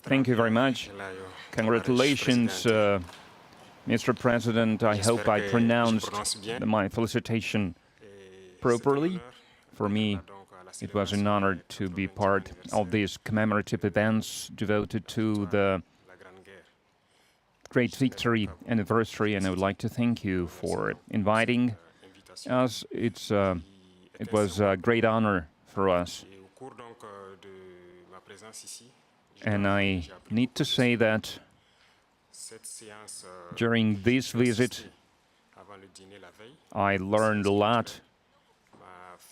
Thank you very much. Congratulations, Mr. President. I hope I pronounced my felicitation properly. For me, it was an honor to be part of these commemorative events devoted to the great victory anniversary, and I would like to thank you for inviting us. It was a great honor for us. And I need to say that during this visit, I learned a lot.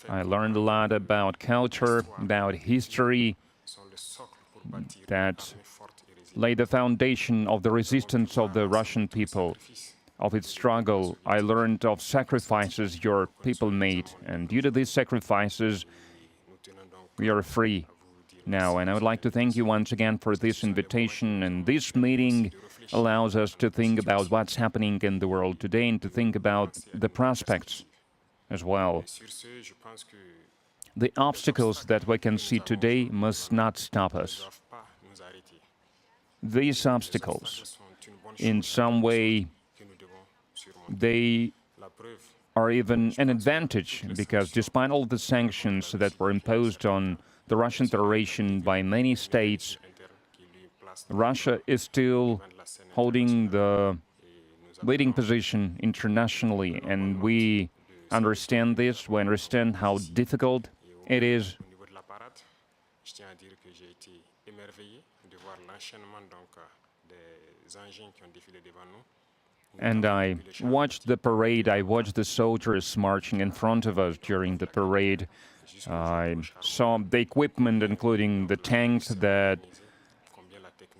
I learned a lot about culture, about history, that laid the foundation of the resistance of the Russian people, of its struggle. I learned of sacrifices your people made, and due to these sacrifices, we are free now. And I would like to thank you once again for this invitation, and this meeting allows us to think about what's happening in the world today and to think about the prospects as well. The obstacles that we can see today must not stop us. These obstacles, in some way, they are even an advantage, because despite all the sanctions that were imposed on the Russian Federation by many states, Russia is still holding the leading position internationally, and we understand this, we understand how difficult it is. And I watched the parade, I watched the soldiers marching in front of us during the parade. I saw the equipment, including the tanks that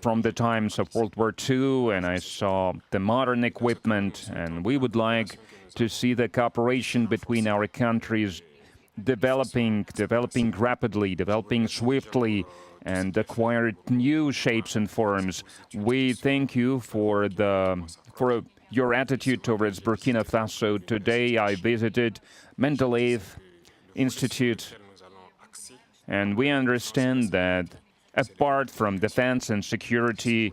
from the times of World War II, and I saw the modern equipment, and we would like to see the cooperation between our countries developing rapidly, developing swiftly, and acquire new shapes and forms. We thank you for your attitude towards Burkina Faso. Today I visited Mendeleev Institute, and we understand that apart from defense and security,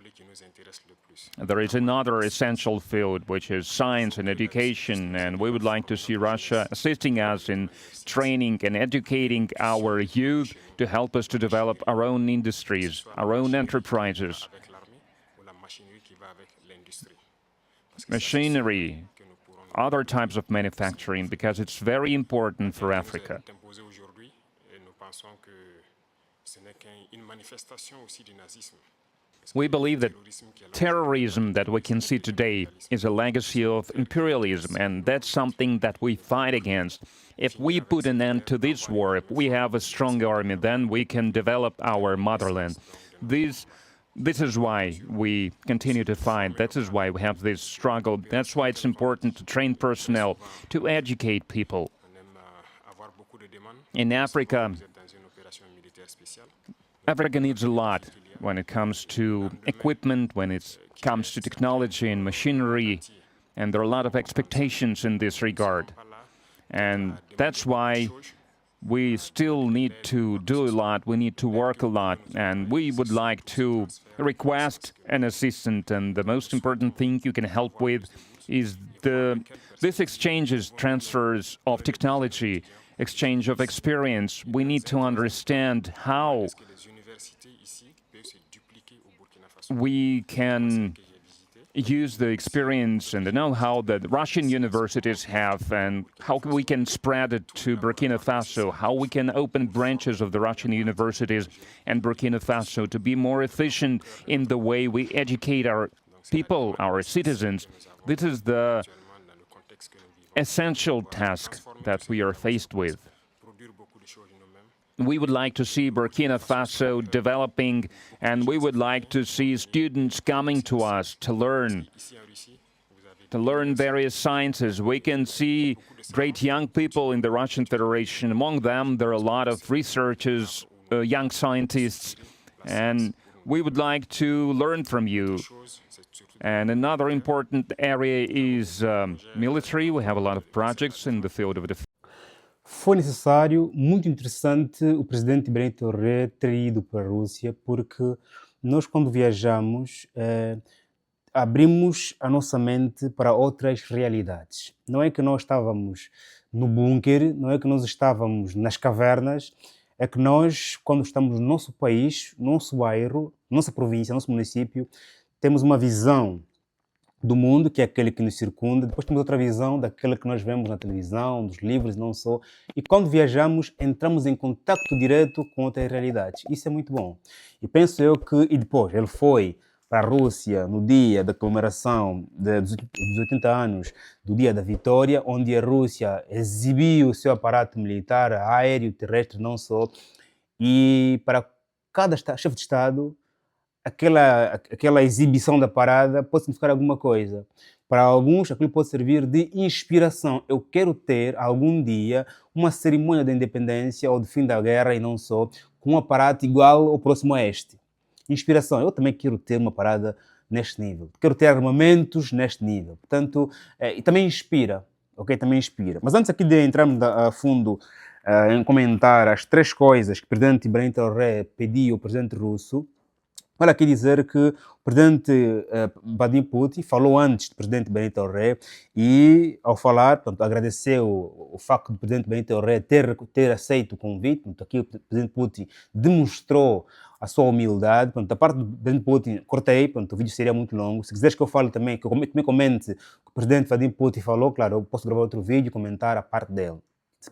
there is another essential field, which is science and education, and we would like to see Russia assisting us in training and educating our youth to help us to develop our own industries, our own enterprises. Machinery, other types of manufacturing, because it's very important for Africa. We believe that terrorism that we can see today is a legacy of imperialism, and that's something that we fight against. If we put an end to this war, if we have a strong army, then we can develop our motherland. This is why we continue to fight. That is why we have this struggle. That's why it's important to train personnel, to educate people. In Africa, Africa needs a lot when it comes to equipment, when it comes to technology and machinery, and there are a lot of expectations in this regard. And that's why we still need to do a lot, we need to work a lot, and we would like to request an assistant, and the most important thing you can help with is this exchanges, transfers of technology, exchange of experience. We need to understand how we can use the experience and the know-how that Russian universities have, and how we can spread it to Burkina Faso, how we can open branches of the Russian universities and Burkina Faso to be more efficient in the way we educate our people, our citizens. This is the essential task that we are faced with. We would like to see Burkina Faso developing, and we would like to see students coming to us to learn various sciences. We can see great young people in the Russian Federation. Among them, there are a lot of researchers, young scientists, and we would like to learn from you. And another important area is military. We have a lot of projects in the field of defense. Foi necessário, muito interessante, o presidente Ibrahim Traoré ter ido para a Rússia, porque nós quando viajamos, abrimos a nossa mente para outras realidades. Não é que nós estávamos no bunker, não é que nós estávamos nas cavernas, é que nós, quando estamos no nosso país, no nosso bairro, nossa província, nosso município, temos uma visão do mundo, que é aquele que nos circunda, depois temos outra visão daquela que nós vemos na televisão, dos livros, não só. E quando viajamos, entramos em contato direto com outras realidades. Isso é muito bom. E penso eu que, e depois, ele foi para a Rússia no dia da comemoração dos 80 anos do Dia da Vitória, onde a Rússia exibiu o seu aparato militar, aéreo, terrestre, não só, e para cada chefe de Estado, aquela exibição da parada pode significar alguma coisa. Para alguns, aquilo pode servir de inspiração. Eu quero ter, algum dia, uma cerimônia da independência ou de fim da guerra, e não só, com um aparato igual ao próximo a este. Inspiração. Eu também quero ter uma parada neste nível. Quero ter armamentos neste nível. Portanto, e também inspira. Ok? Também inspira. Mas antes aqui de entrarmos a fundo em comentar as 3 coisas que o presidente Ibrahim Traoré pediu ao presidente russo, olha aqui dizer que o presidente Vladimir Putin falou antes do presidente Benito Traoré e, ao falar, portanto, agradeceu o facto do presidente Benito Traoré ter aceito o convite. Portanto, aqui o presidente Putin demonstrou a sua humildade. Portanto, da parte do presidente Putin, cortei, portanto, o vídeo seria muito longo. Se quiseres que eu fale também, que eu também comente o que o presidente Vladimir Putin falou, claro, eu posso gravar outro vídeo e comentar a parte dele.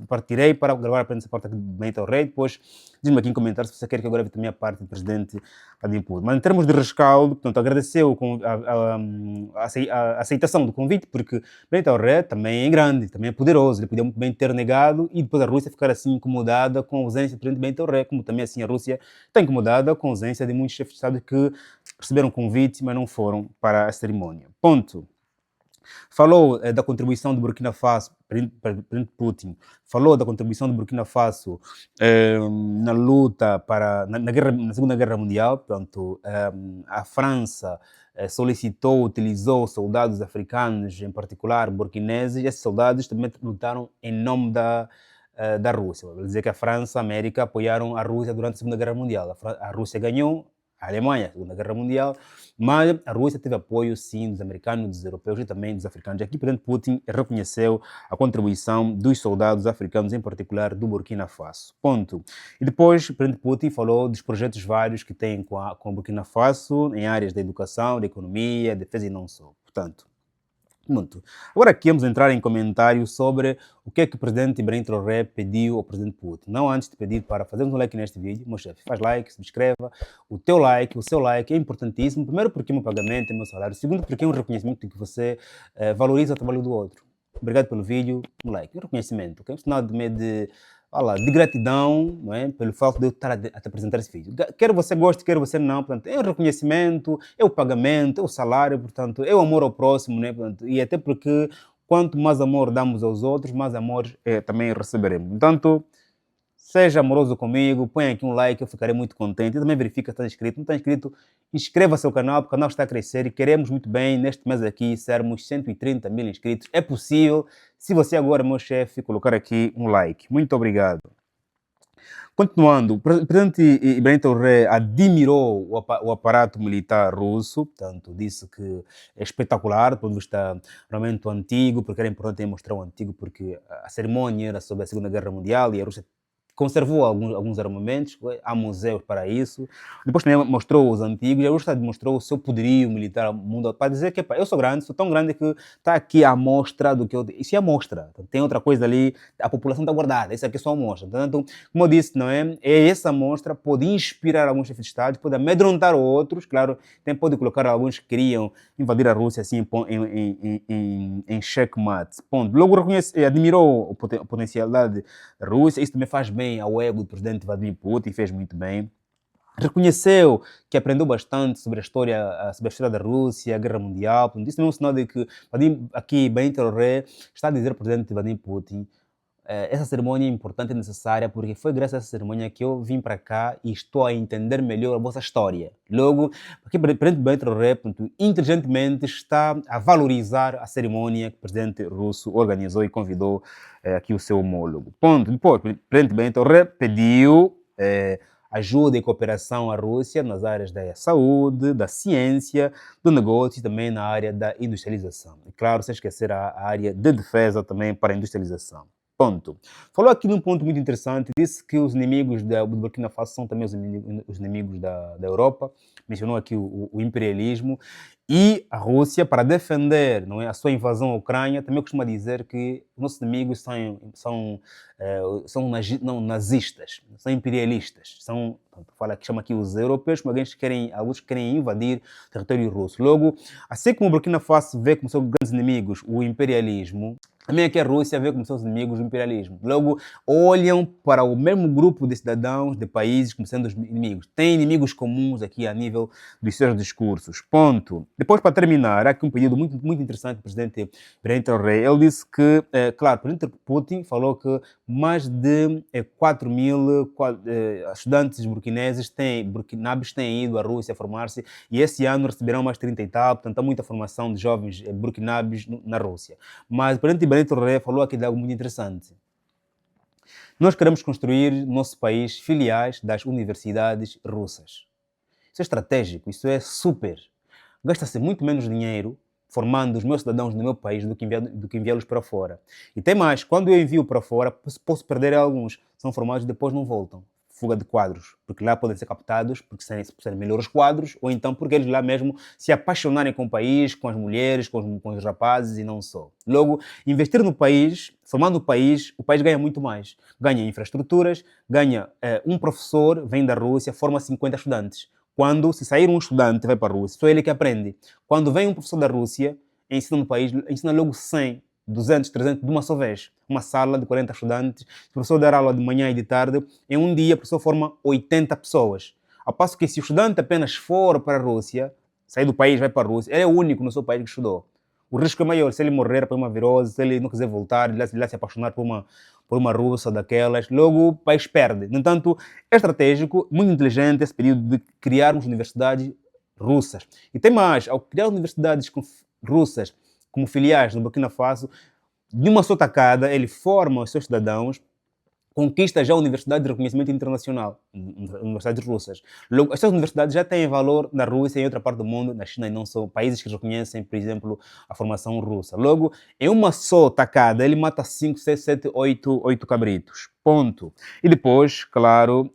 Partirei para gravar apenas a parte aqui do Benito Traoré, depois diz-me aqui em comentários se você quer que eu grave também a parte do presidente Vladimir Putin. Mas em termos de rescaldo, portanto, agradeceu a aceitação do convite, porque Benito Traoré também é grande, também é poderoso, ele podia muito bem ter negado e depois a Rússia ficar assim incomodada com a ausência do presidente Benito Traoré, como também assim a Rússia está incomodada com a ausência de muitos chefes de Estado que receberam convite, mas não foram para a cerimônia. Ponto. Falou da contribuição do Burkina Faso, presidente Putin, falou da contribuição do Burkina Faso na luta na Segunda Guerra Mundial. Portanto, a França solicitou, utilizou soldados africanos, em particular burkineses, e esses soldados também lutaram em nome da Rússia. Quer dizer que a França e a América apoiaram a Rússia durante a Segunda Guerra Mundial. A Rússia ganhou, a Alemanha, a Segunda Guerra Mundial, mas a Rússia teve apoio, sim, dos americanos, dos europeus e também dos africanos. Aqui o presidente Putin reconheceu a contribuição dos soldados africanos, em particular do Burkina Faso. Ponto. E depois o presidente Putin falou dos projetos vários que tem com o Burkina Faso em áreas da educação, da economia, defesa e não só. Portanto, muito. Agora aqui vamos entrar em comentários sobre o que é que o presidente Ibrahim Traoré pediu ao presidente Putin. Não antes de pedir para fazermos um like neste vídeo, meu chefe, faz like, subscreva. O seu like é importantíssimo. Primeiro porque é meu pagamento, é meu salário. Segundo porque é um reconhecimento de que você valoriza o trabalho do outro. Obrigado pelo vídeo, um like, um reconhecimento, ok? Um sinal de gratidão, não é? Pelo fato de eu estar a te apresentar esse vídeo. Quer você goste, quer você não, portanto, é o reconhecimento, é o pagamento, é o salário, portanto, é o amor ao próximo, né? Portanto, e até porque quanto mais amor damos aos outros, mais amor também receberemos. Portanto, seja amoroso comigo, põe aqui um like, eu ficarei muito contente. E também verifica se está inscrito. Não está inscrito, inscreva-se ao canal, porque o canal está a crescer e queremos muito bem, neste mês aqui, sermos 130 mil inscritos. É possível, se você agora, meu chefe, colocar aqui um like. Muito obrigado. Continuando, o presidente Ibrahim Traoré admirou o aparato militar russo, portanto, disse que é espetacular, do ponto de vista realmente antigo, porque era importante mostrar o antigo, porque a cerimônia era sobre a Segunda Guerra Mundial e a Rússia conservou alguns armamentos, há museus para isso. Depois também mostrou os antigos, e a Rússia demonstrou o seu poderio militar mundial, para dizer que eu sou grande, sou tão grande que está aqui a amostra do que eu... Isso é amostra, tem outra coisa ali, a população está guardada, isso aqui é só amostra. Então, como eu disse, não é? Essa amostra pode inspirar alguns chefes de Estado, pode amedrontar outros, claro, também pode colocar alguns que queriam invadir a Rússia assim em checkmate. Ponto. Logo admirou a potencialidade da Rússia, isso também faz bem ao ego do presidente Vladimir Putin, fez muito bem. Reconheceu que aprendeu bastante sobre a história da Rússia, a Guerra Mundial. Isso é um sinal de que aqui Benito Traoré está a dizer ao presidente Vladimir Putin: essa cerimônia é importante e necessária, porque foi graças a essa cerimônia que eu vim para cá e estou a entender melhor a vossa história. Logo, aqui o presidente Benito Traoré, inteligentemente, está a valorizar a cerimônia que o presidente russo organizou e convidou aqui o seu homólogo. Ponto. Depois, o presidente Benito Traoré pediu ajuda e cooperação à Rússia nas áreas da saúde, da ciência, do negócio e também na área da industrialização. E claro, sem esquecer a área de defesa também para a industrialização. Ponto. Falou aqui num ponto muito interessante, disse que os inimigos do Burkina Faso são também os inimigos da Europa, mencionou aqui o imperialismo, e a Rússia, para defender, não é, a sua invasão à Ucrânia, também costuma dizer que os nossos inimigos são nazistas, são imperialistas, chama aqui os europeus, como alguns querem invadir o território russo. Logo, assim como o Burkina Faso vê como seus grandes inimigos o imperialismo, também aqui a Rússia vê como seus inimigos o imperialismo. Logo, olham para o mesmo grupo de cidadãos, de países, como sendo os inimigos. Tem inimigos comuns aqui a nível dos seus discursos. Ponto. Depois, para terminar, há aqui um pedido muito, muito interessante do presidente Ibrahim Traoré. Ele disse que, claro, o presidente Putin falou que mais de 4 mil estudantes burkineses burkinabes têm ido à Rússia formar-se e esse ano receberão mais 30 e tal. Portanto, há muita formação de jovens burkinabes na Rússia. Mas o presidente Ibrahim Traoré falou aqui de algo muito interessante. Nós queremos construir no nosso país filiais das universidades russas. Isso é estratégico, isso é super. Gasta-se muito menos dinheiro formando os meus cidadãos no meu país do que enviá-los para fora. E tem mais, quando eu envio para fora, posso perder alguns. São formados e depois não voltam. Fuga de quadros, porque lá podem ser captados, porque serem melhores quadros, ou então porque eles lá mesmo se apaixonarem com o país, com as mulheres, com os rapazes e não só. Logo, investir no país, formando o país ganha muito mais. Ganha infraestruturas, ganha um professor, vem da Rússia, forma 50 estudantes. Quando, se sair um estudante, vai para a Rússia, só ele que aprende. Quando vem um professor da Rússia, ensina no país, ensina logo 100, 200, 300 de uma só vez. Uma sala de 40 estudantes. Se o professor der aula de manhã e de tarde, em um dia o professor forma 80 pessoas. Ao passo que se o estudante apenas for para a Rússia, sair do país, vai para a Rússia, ele é o único no seu país que estudou. O risco é maior. Se ele morrer por uma virose, se ele não quiser voltar, ele se apaixonar por uma russa daquelas, logo o país perde. No entanto, é estratégico, muito inteligente esse período de criarmos universidades russas. E tem mais, ao criar universidades russas como filiais no Burkina Faso, de uma só tacada, ele forma os seus cidadãos, conquista já a universidade de reconhecimento internacional, universidades russas. Logo, essas universidades já têm valor na Rússia e em outra parte do mundo, na China, e não são países que reconhecem, por exemplo, a formação russa. Logo, em uma só tacada, ele mata 5, 6, 7, 8 cabritos. Ponto. E depois, claro,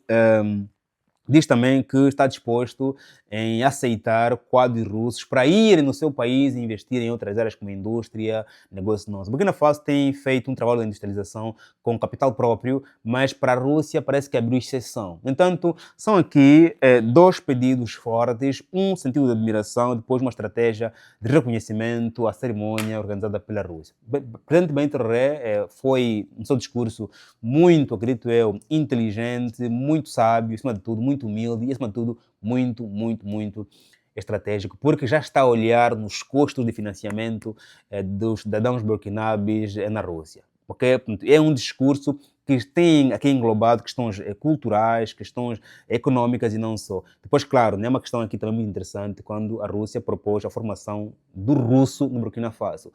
diz também que está disposto em aceitar quadros russos para irem no seu país e investir em outras áreas como indústria, negócio nosso. Burkina Faso tem feito um trabalho de industrialização com capital próprio, mas para a Rússia parece que abriu exceção. No entanto, são aqui dois pedidos fortes, um sentido de admiração, depois uma estratégia de reconhecimento à cerimônia organizada pela Rússia. O presidente Ibrahim Traoré foi, no seu discurso, muito, acredito eu, inteligente, muito sábio, acima de tudo, muito humilde e, acima de tudo, muito estratégico, porque já está a olhar nos custos de financiamento dos cidadãos burkinabes na Rússia. Okay? É um discurso que tem aqui englobado questões culturais, questões econômicas e não só. Depois, claro, é uma questão aqui também muito interessante quando a Rússia propôs a formação do russo no Burkina Faso.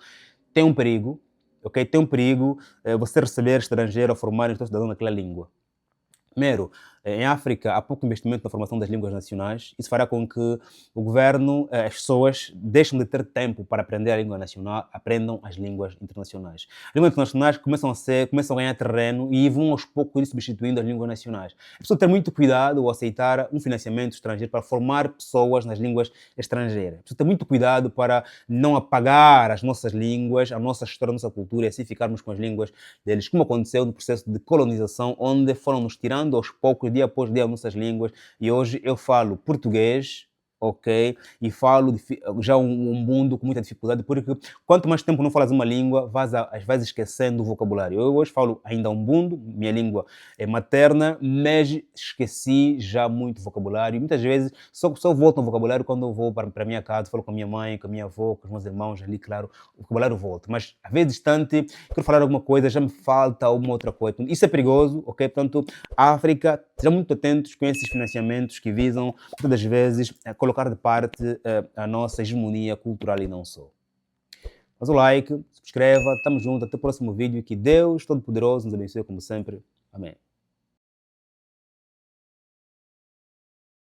Tem um perigo, okay? Tem um perigo você receber estrangeiro a formar o seu cidadão naquela língua. Primeiro, em África há pouco investimento na formação das línguas nacionais. Isso fará com que o governo, as pessoas, deixem de ter tempo para aprender a língua nacional, aprendam as línguas internacionais. As línguas internacionais começam a ganhar terreno e vão aos poucos ir substituindo as línguas nacionais. É preciso ter muito cuidado ao aceitar um financiamento estrangeiro para formar pessoas nas línguas estrangeiras. É preciso ter muito cuidado para não apagar as nossas línguas, a nossa história, a nossa cultura e assim ficarmos com as línguas deles, como aconteceu no processo de colonização, onde foram nos tirando aos poucos, dia após dia, nossas línguas, e hoje eu falo português, ok? E falo já um mundo com muita dificuldade, porque quanto mais tempo não falas uma língua, vais esquecendo o vocabulário. Eu hoje falo ainda umbundo, minha língua é materna, mas esqueci já muito vocabulário. Muitas vezes só volto ao vocabulário quando eu vou para a minha casa, falo com a minha mãe, com a minha avó, com os meus irmãos ali, claro, o vocabulário volta. Mas às vezes distante, quero falar alguma coisa, já me falta alguma outra coisa. Isso é perigoso, ok? Portanto, a África, sejam muito atentos com esses financiamentos que visam, muitas das vezes, colocar de parte a nossa hegemonia cultural e não só. Faz o like, subscreva, estamos juntos, até o próximo vídeo e que Deus Todo-Poderoso nos abençoe como sempre. Amém.